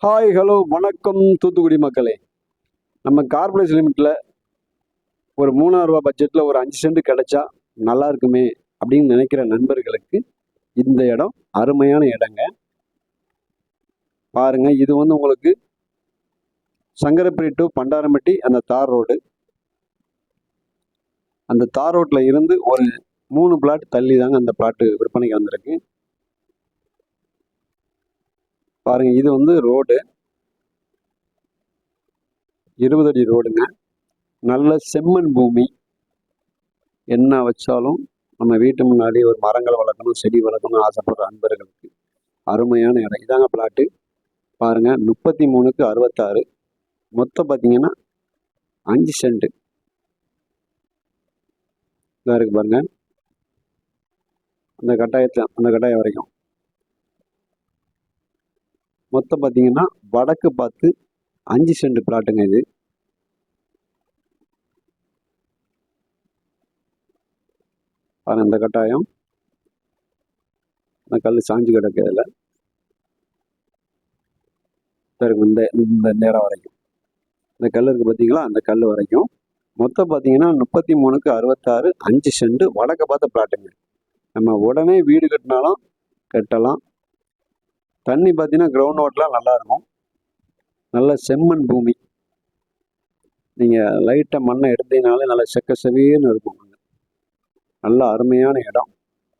Hi hello வணக்கம் தூத்துக்குடி மக்களே. நம்ம கார்பரேட் லிமிட்டில் ஒரு 3000 ரூபா பட்ஜெட்டில் ஒரு 5 சென்ட் கிடைச்சா நல்லா இருக்குமே அப்படின்னு நினைக்கிற நண்பர்களுக்கு இந்த இடம் அருமையான இடங்க. பாருங்க, இது வந்து உங்களுக்கு சங்கரப்பேரி டு பண்டாரம்பட்டி அந்த தார் ரோடு. அந்த தார் ரோட்டில் இருந்து ஒரு 3 பிளாட் தள்ளி தாங்க அந்த பிளாட்டு விற்பனைக்கு வந்திருக்கு. பாருங்க, இது வந்து ரோடு 20 அடி ரோடுங்க. நல்ல செம்மண் பூமி. என்ன வச்சாலும் நம்ம வீட்டு முன்னாடி ஒரு மரங்கள் வளர்க்கணும், செடி வளர்க்கணும் ஆசைப்படுற அன்பர்களுக்கு அருமையான இடம் இதாங்க பிளாட்டு. பாருங்க, 33க்கு 66, மொத்தம் பார்த்தீங்கன்னா 5 சென்ட் இதாக இருக்கு. பாருங்க, அந்த கட்டாயம் வரைக்கும் மொத்தம் பார்த்தீங்கன்னா வடக்கு பார்த்து 5 சென்ட் பிளாட்டுங்க இது. பாருங்க, இந்த கட்டாயம், அந்த கல் சாஞ்சு கிடக்கு. இதில் இந்த இந்த நேரம் வரைக்கும் இந்த கல் இருக்குது பார்த்தீங்களா, அந்த கல் வரைக்கும் மொத்தம் பார்த்தீங்கன்னா 33க்கு 66, 5 சென்ட் வடக்க பார்த்த பிளாட்டுங்க. நம்ம உடனே வீடு கட்டினாலும் கட்டலாம். தண்ணி பார்த்தீங்கன்னா கிரவுண்ட் வாட்டர்லாம் நல்லா இருக்கும். நல்ல செம்மண் பூமி. நீங்கள் லைட்டாக மண்ணை எடுத்தீங்கனாலே நல்லா செக்க செவியன்னு இருக்கும். நல்ல அருமையான இடம்.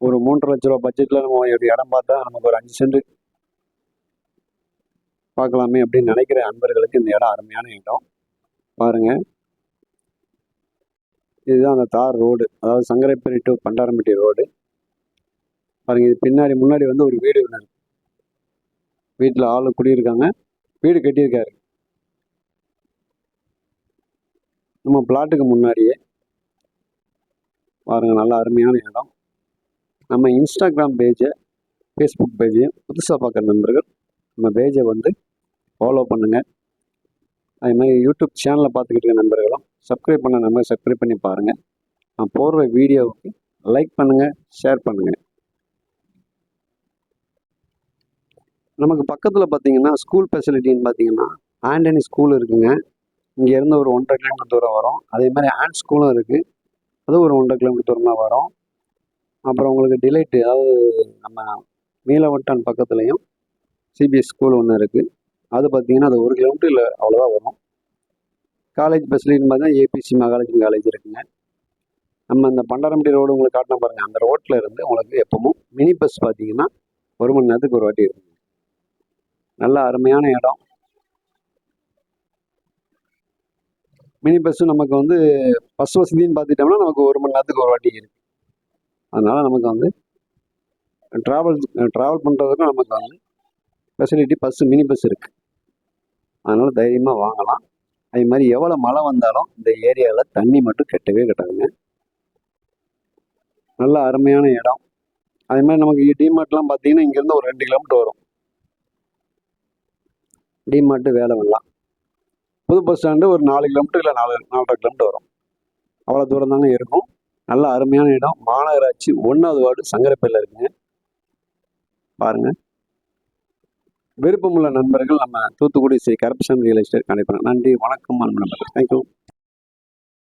ஒரு 3.5 லட்ச ரூபா பட்ஜெட்டில் நம்ம இடம் பார்த்தா நமக்கு ஒரு 5 சென்ட் பார்க்கலாமே அப்படின்னு நினைக்கிற அன்பர்களுக்கு இந்த இடம் அருமையான இடம். பாருங்க, இதுதான் அந்த தார் ரோடு, அதாவது சங்கரப்பேரி டு பண்டாரம்பட்டி ரோடு. பாருங்க, இது பின்னாடி முன்னாடி வந்து ஒரு வீடு ஒன்று இருக்கு. வீட்டில் ஆளு குடியிருக்காங்க, வீடு கட்டியிருக்காரு. நம்ம பிளாட்டுக்கு முன்னாடியே பாருங்க, நல்ல அருமையான இடம். நம்ம இன்ஸ்டாகிராம் பேஜை, ஃபேஸ்புக் பேஜையும் புதுசாக பார்க்குற நண்பர்கள் நம்ம பேஜை வந்து ஃபாலோ பண்ணுங்கள். அதே மாதிரி யூடியூப் சேனலை பார்த்துக்கிட்டு இருக்க நண்பர்களும் சப்ஸ்கிரைப் பண்ண நம்ம சப்ஸ்கிரைப் பண்ணி பாருங்கள். நான் போடுற வீடியோவுக்கு லைக் பண்ணுங்கள், ஷேர் பண்ணுங்கள். நமக்கு பக்கத்தில் பார்த்தீங்கன்னா ஸ்கூல் ஃபெசிலிட்டின்னு பார்த்தீங்கன்னா ஆண்டனி ஸ்கூல் இருக்குங்க. இங்கேருந்து ஒரு 1.5 கிலோமீட்டர் தூரம் வரும். அதே மாதிரி ஆண்ட் ஸ்கூலும் இருக்குது, அது ஒரு 1.5 கிலோமீட்டர் தூரம் தான் வரும். அப்புறம் உங்களுக்கு டிலைட்டு, அதாவது நம்ம மீளவட்டான் பக்கத்துலேயும் சிபிஎஸ் ஸ்கூல் ஒன்று இருக்குது. அது பார்த்தீங்கன்னா அது 1 கிலோமீட்டர் இல்லை அவ்வளோதான் வரும். காலேஜ் ஃபெசிலிட்டின்னு பார்த்தீங்கன்னா ஏபிசி மகாலட்சுமி காலேஜ் இருக்குங்க. நம்ம இந்த பண்டாரம்பட்டி ரோடு உங்களுக்கு காட்டின பாருங்கள், அந்த ரோட்டில் இருந்து உங்களுக்கு எப்பவும் மினி பஸ் பார்த்தீங்கன்னா 1 மணி நேரத்துக்கு ஒரு வாட்டி இருக்குங்க. நல்ல அருமையான இடம். மினி பஸ்ஸும் நமக்கு வந்து பஸ் வசதின்னு பார்த்துட்டோம்னா நமக்கு 1 மணி நேரத்துக்கு ஒரு வாட்டி இருக்குது. அதனால் நமக்கு வந்து ட்ராவல் பண்ணுறதுக்கும் நமக்கு வந்து ஃபெசிலிட்டி பஸ்ஸு, மினி பஸ் இருக்குது. அதனால் தைரியமாக வாங்கலாம். அதே மாதிரி எவ்வளோ மழை வந்தாலும் இந்த ஏரியாவில் தண்ணி மட்டும் கட்டவே கட்டாதுங்க. நல்ல அருமையான இடம். அதே மாதிரி நமக்கு டிமார்ட்லாம் பார்த்தீங்கன்னா இங்கேருந்து ஒரு 2 கிலோமீட்டர் வரும். டிமார்ட்டு வேலை வரலாம். புது பஸ் ஸ்டாண்டு ஒரு 4 கிலோமீட்டர் இல்லை 4.5 கிலோமீட்டர் வரும். அவ்வளோ தூரம் தாங்க இருக்கும். நல்ல அருமையான இடம். மாநகராட்சி 1வது வார்டு சங்கரப்பேரியில் இருக்குங்க. பாருங்கள், விருப்பமுள்ள நண்பர்கள் நம்ம Thoothukudi Sri Karuppasamy real estate contact பண்ணுங்க. நன்றி, வணக்கம், அன்பு நண்பர்கள். தேங்க்யூ.